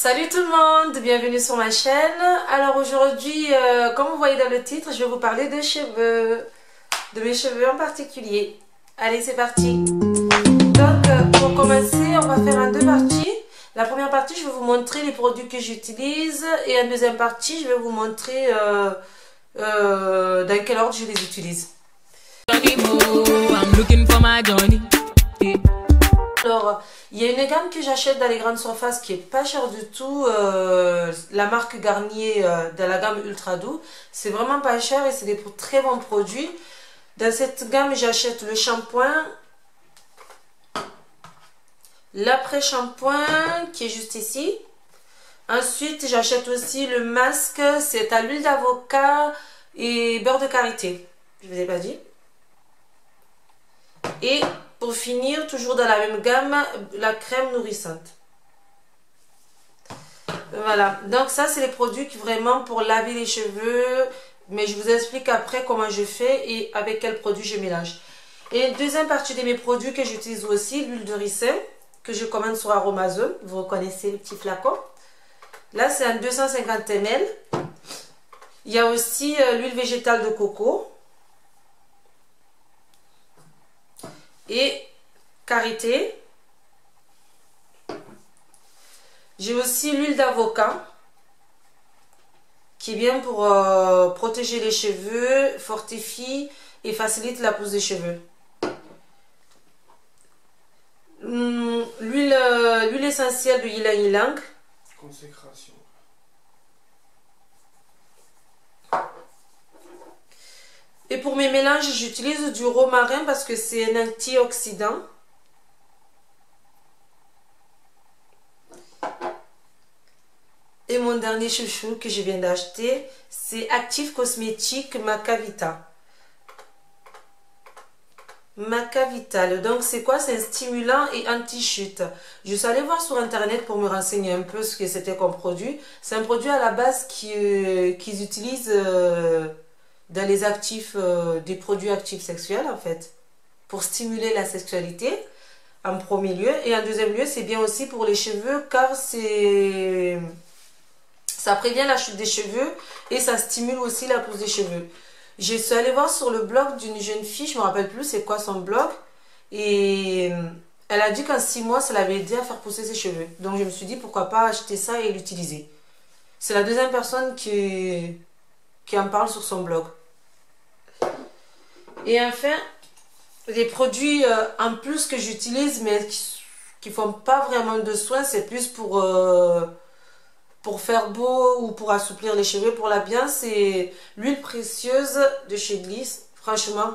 Salut tout le monde, bienvenue sur ma chaîne. Alors aujourd'hui, comme vous voyez dans le titre, je vais vous parler de cheveux, de mes cheveux en particulier. Allez, c'est parti. Donc pour commencer, on va faire en deux parties. La première partie, je vais vous montrer les produits que j'utilise et en deuxième partie, je vais vous montrer dans quel ordre je les utilise. Alors, il y a une gamme que j'achète dans les grandes surfaces qui est pas chère du tout, la marque Garnier dans la gamme Ultra Doux. C'est vraiment pas cher et c'est des très bons produits. Dans cette gamme, j'achète le shampoing, l'après-shampoing qui est juste ici. Ensuite, j'achète aussi le masque, c'est à l'huile d'avocat et beurre de karité. Je vous ai pas dit. Et pour finir, toujours dans la même gamme, la crème nourrissante. Voilà, donc ça c'est les produits qui vraiment pour laver les cheveux, mais je vous explique après comment je fais et avec quel produit je mélange. Et deuxième partie de mes produits que j'utilise aussi, l'huile de ricin, que je commande sur Aromazone, vous reconnaissez le petit flacon. Là c'est un 250 ml. Il y a aussi l'huile végétale de coco. Et karité. J'ai aussi l'huile d'avocat qui est bien pour protéger les cheveux, fortifie et facilite la pousse des cheveux. L'huile essentielle de ylang ylang. Consécration. Et pour mes mélanges, j'utilise du romarin parce que c'est un antioxydant. Et mon dernier chouchou que je viens d'acheter, c'est Active Cosmétique Maca Vita. Maca Vital. Donc c'est quoi? C'est un stimulant et anti-chute. Je suis allée voir sur internet pour me renseigner un peu ce que c'était comme produit. C'est un produit à la base qu'ils utilisent dans les actifs, des produits actifs sexuels en fait, pour stimuler la sexualité en premier lieu, et en deuxième lieu c'est bien aussi pour les cheveux car ça prévient la chute des cheveux et ça stimule aussi la pousse des cheveux. Je suis allée voir sur le blog d'une jeune fille, je me rappelle plus c'est quoi son blog, et elle a dit qu'en 6 mois ça l'avait aidé à faire pousser ses cheveux. Donc je me suis dit pourquoi pas acheter ça et l'utiliser. C'est la deuxième personne qui en parle sur son blog. Et enfin, les produits en plus que j'utilise mais qui font pas vraiment de soins, c'est plus pour faire beau ou pour assouplir les cheveux, pour l'habillage, c'est l'huile précieuse de chez Gliss. Franchement,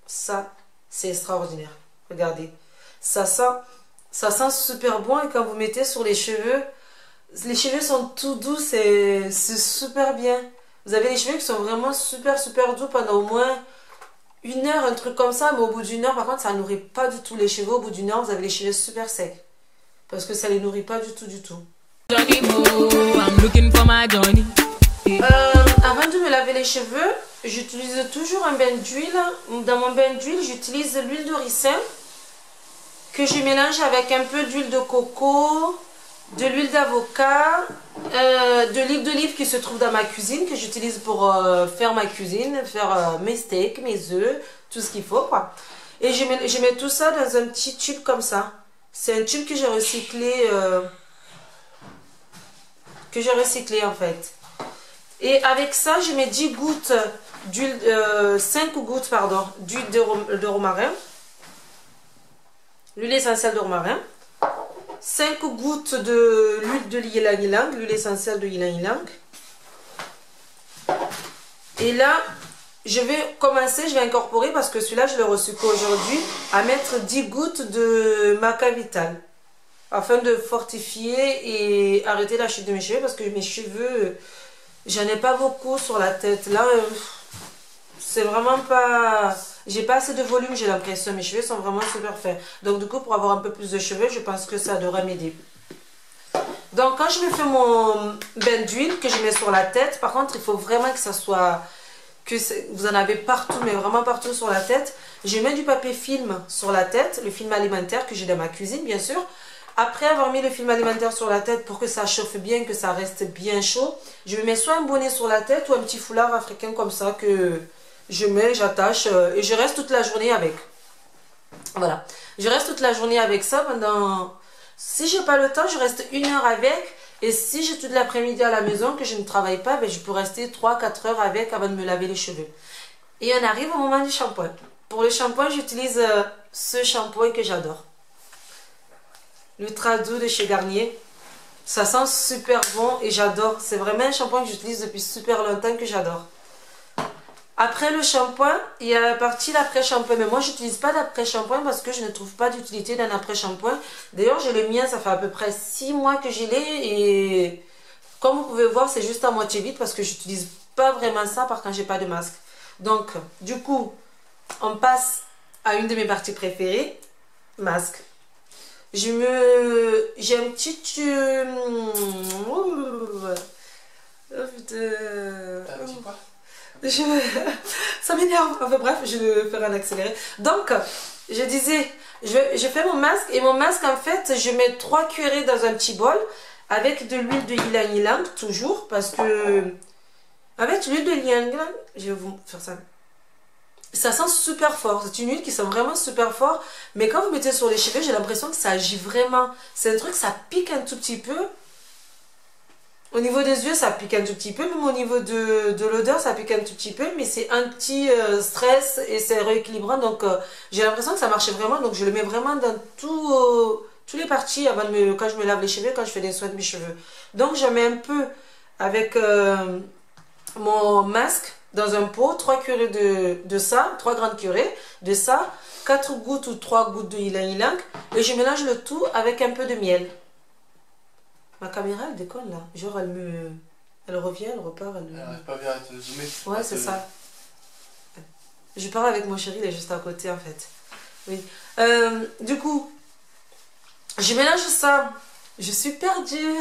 ça, c'est extraordinaire. Regardez, ça sent super bon et quand vous mettez sur les cheveux sont tout doux, c'est super bien. Vous avez les cheveux qui sont vraiment super doux pendant au moins 1 heure, un truc comme ça, mais au bout d'1 heure, par contre, ça nourrit pas du tout les cheveux. Au bout d'1 heure, vous avez les cheveux super secs. Parce que ça les nourrit pas du tout. Avant de me laver les cheveux, j'utilise toujours un bain d'huile. Dans mon bain d'huile, j'utilise l'huile de ricin que je mélange avec un peu d'huile de coco, de l'huile d'avocat, de l'huile d'olive qui se trouve dans ma cuisine, que j'utilise pour faire ma cuisine, faire mes steaks, mes œufs, tout ce qu'il faut quoi. Et je mets tout ça dans un petit tube comme ça. C'est un tube que j'ai recyclé en fait. Et avec ça, je mets 10 gouttes d'huile, 5 gouttes pardon, d'huile de romarin, l'huile essentielle de romarin. 5 gouttes de l'huile de ylang ylang, l'huile essentielle de ylang ylang. Et là, je vais incorporer, parce que celui-là, je l'ai reçu qu'aujourd'hui, à mettre 10 gouttes de Maca Vital. Afin de fortifier et arrêter la chute de mes cheveux, parce que mes cheveux, j'en ai pas beaucoup sur la tête. Là, c'est vraiment pas... J'ai pas assez de volume, j'ai l'impression. Mes cheveux sont vraiment super fins. Donc du coup, pour avoir un peu plus de cheveux, je pense que ça devrait m'aider. Donc quand je me fais mon bain d'huile que je mets sur la tête, par contre, il faut vraiment que ça soit... que vous en avez partout, mais vraiment partout sur la tête. Je mets du papier film sur la tête, le film alimentaire que j'ai dans ma cuisine, bien sûr. Après avoir mis le film alimentaire sur la tête pour que ça chauffe bien, que ça reste bien chaud, je me mets soit un bonnet sur la tête ou un petit foulard africain comme ça que je mets, j'attache et je reste toute la journée avec. Voilà. Je reste toute la journée avec ça pendant... Si j'ai pas le temps, je reste 1 heure avec. Et si j'ai toute l'après-midi à la maison, que je ne travaille pas, ben je peux rester 3-4 heures avec avant de me laver les cheveux. Et on arrive au moment du shampoing. Pour le shampoing, j'utilise ce shampoing que j'adore. L'Ultra Doux de chez Garnier. Ça sent super bon et j'adore. C'est vraiment un shampoing que j'utilise depuis super longtemps que j'adore. Après le shampoing, il y a la partie l'après-shampoing. Mais moi, je n'utilise pas d'après-shampoing parce que je ne trouve pas d'utilité d'un après-shampoing. D'ailleurs, j'ai le mien, ça fait à peu près 6 mois que je l'ai. Et comme vous pouvez voir, c'est juste à moitié vide parce que je n'utilise pas vraiment ça par quand j'ai pas de masque. Donc, du coup, on passe à une de mes parties préférées. Masque. J'ai un petit... Ça m'énerve. Enfin bref, je vais faire un accéléré. Donc, je disais, je fais mon masque. Et mon masque, en fait, je mets 3 cuillerées dans un petit bol avec de l'huile de ylang-ylang, toujours. Parce que, avec l'huile de ylang-ylang, je vais vous faire ça. Ça sent super fort. C'est une huile qui sent vraiment super fort. Mais quand vous mettez sur les cheveux, j'ai l'impression que ça agit vraiment. C'est un truc, ça pique un tout petit peu. Au niveau des yeux, ça pique un tout petit peu. Même au niveau de l'odeur, ça pique un tout petit peu. Mais c'est anti-stress et c'est rééquilibrant. Donc, j'ai l'impression que ça marche vraiment. Donc, je le mets vraiment dans tous les parties avant quand je me lave les cheveux, quand je fais des soins de mes cheveux. Donc, je mets un peu avec mon masque dans un pot. 3 cuillerées de ça. 3 grandes cuillerées de ça. 4 gouttes ou 3 gouttes de ylang-ylang. Et je mélange le tout avec un peu de miel. Ma caméra, elle déconne là. Genre, elle revient, elle repart. Elle n'arrive pas bien à te zoomer. Ouais, c'est ça. Je parle avec mon chéri, il est juste à côté en fait. Oui. Du coup, je mélange ça. Je suis perdue.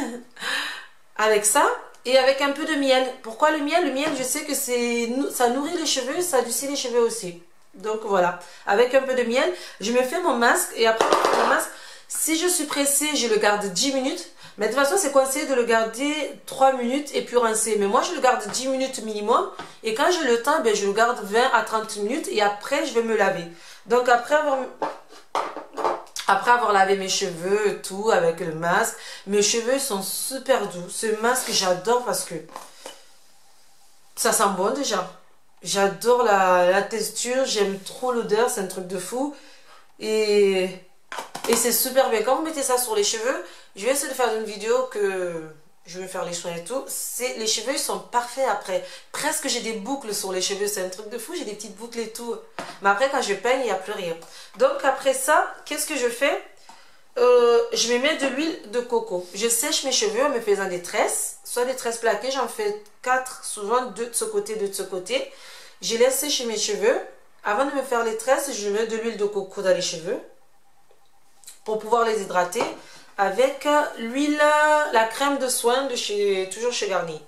Avec ça et avec un peu de miel. Pourquoi le miel? Le miel, je sais que ça nourrit les cheveux, ça adoucit les cheveux aussi. Donc voilà. Avec un peu de miel, je me fais mon masque. Et après mon masque, si je suis pressée, je le garde 10 minutes. Mais de toute façon, c'est conseillé de le garder 3 minutes et puis rincer. Mais moi, je le garde 10 minutes minimum. Et quand j'ai le temps, ben, je le garde 20 à 30 minutes. Et après, je vais me laver. Donc, après avoir lavé mes cheveux, tout, avec le masque, mes cheveux sont super doux. Ce masque, j'adore parce que ça sent bon déjà. J'adore la texture. J'aime trop l'odeur. C'est un truc de fou. Et c'est super bien. Quand vous mettez ça sur les cheveux, je vais essayer de faire une vidéo que je vais faire les soins et tout. Les cheveux, ils sont parfaits après. Presque j'ai des boucles sur les cheveux. C'est un truc de fou. J'ai des petites boucles et tout. Mais après, quand je peigne, il n'y a plus rien. Donc après ça, qu'est-ce que je fais? Je me mets de l'huile de coco. Je sèche mes cheveux en me faisant des tresses. Soit des tresses plaquées. J'en fais 4, souvent 2 de ce côté, 2 de ce côté. Je laisse sécher mes cheveux. Avant de me faire les tresses, je mets de l'huile de coco dans les cheveux. Pour pouvoir les hydrater avec l'huile, la crème de soin de toujours chez Garnier,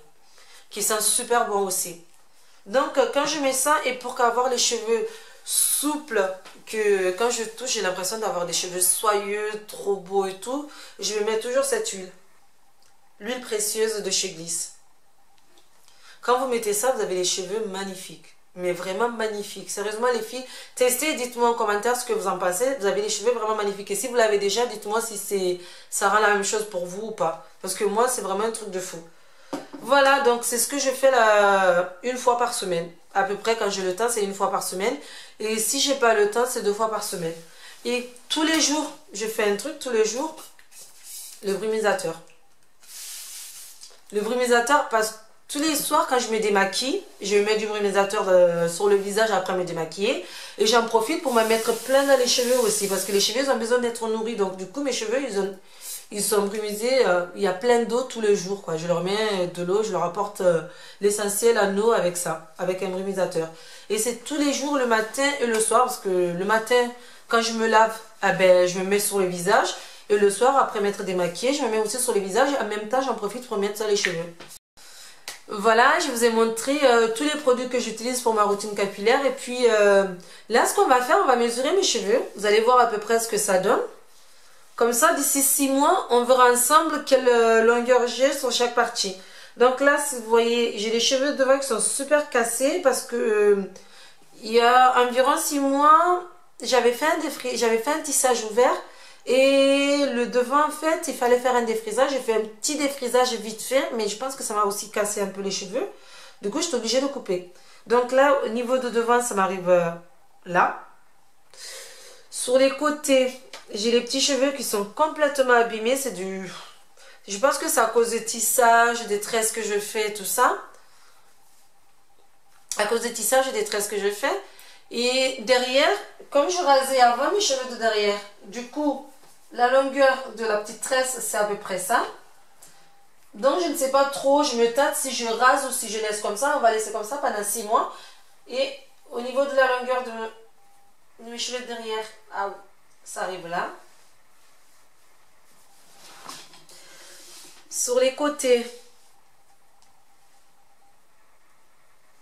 qui sent super bon aussi. Donc quand je mets ça, et pour avoir les cheveux souples, que quand je touche, j'ai l'impression d'avoir des cheveux soyeux, trop beaux et tout, je me mets toujours cette huile. L'huile précieuse de chez Gliss. Quand vous mettez ça, vous avez les cheveux magnifiques. Mais vraiment magnifique. Sérieusement les filles, testez, dites-moi en commentaire ce que vous en pensez. Vous avez les cheveux vraiment magnifiques. Et si vous l'avez déjà, dites-moi si ça rend la même chose pour vous ou pas. Parce que moi, c'est vraiment un truc de fou. Voilà, donc c'est ce que je fais là, 1 fois par semaine. À peu près quand j'ai le temps, c'est 1 fois par semaine. Et si j'ai pas le temps, c'est 2 fois par semaine. Et tous les jours, je fais un truc, tous les jours, le brumisateur. Le brumisateur, parce que tous les soirs, quand je me démaquille, je mets du brumisateur sur le visage après me démaquiller. Et j'en profite pour me mettre plein dans les cheveux aussi. Parce que les cheveux, ils ont besoin d'être nourris. Donc du coup, mes cheveux, ils sont brumisés. Il y a plein d'eau tous les jours, quoi. Je leur mets de l'eau, je leur apporte l'essentiel en eau avec ça. Avec un brumisateur. Et c'est tous les jours, le matin et le soir. Parce que le matin, quand je me lave, ah ben, je me mets sur le visage. Et le soir, après m'être démaquillée, je me mets aussi sur le visage. En même temps, j'en profite pour mettre sur les cheveux. Voilà, je vous ai montré tous les produits que j'utilise pour ma routine capillaire. Et puis là, ce qu'on va faire, on va mesurer mes cheveux. Vous allez voir à peu près ce que ça donne. Comme ça, d'ici 6 mois, on verra ensemble quelle longueur j'ai sur chaque partie. Donc là, si vous voyez, j'ai les cheveux devant qui sont super cassés parce que il y a environ 6 mois, j'avais fait un tissage ouvert et le devant, en fait, il fallait faire un défrisage. J'ai fait un petit défrisage vite fait, mais je pense que ça m'a aussi cassé un peu les cheveux. Du coup, j'étais obligée de couper. Donc là, au niveau de devant, ça m'arrive là. Sur les côtés, j'ai les petits cheveux qui sont complètement abîmés. C'est du... Je pense que c'est à cause des tissages, des tresses que je fais, tout ça. À cause des tissages et des tresses que je fais. Et derrière, comme je rasais avant mes cheveux de derrière, du coup, la longueur de la petite tresse, c'est à peu près ça. Donc, je ne sais pas trop, je me tâte si je rase ou si je laisse comme ça. On va laisser comme ça pendant 6 mois. Et au niveau de la longueur de mes cheveux de derrière, ah, ça arrive là. Sur les côtés,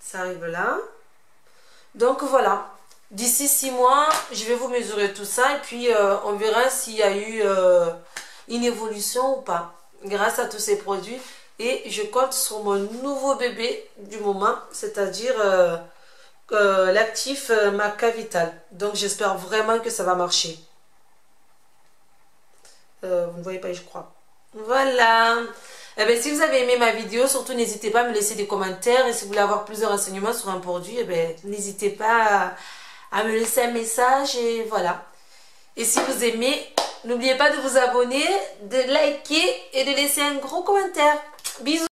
ça arrive là. Donc voilà, d'ici 6 mois, je vais vous mesurer tout ça et puis on verra s'il y a eu une évolution ou pas grâce à tous ces produits. Et je compte sur mon nouveau bébé du moment, c'est-à-dire l'actif Maca Vital. Donc j'espère vraiment que ça va marcher. Vous ne voyez pas, je crois. Voilà. Eh bien, si vous avez aimé ma vidéo, surtout n'hésitez pas à me laisser des commentaires. Et si vous voulez avoir plus de renseignements sur un produit, eh bien, n'hésitez pas à me laisser un message. Et voilà. Et si vous aimez, n'oubliez pas de vous abonner, de liker et de laisser un gros commentaire. Bisous.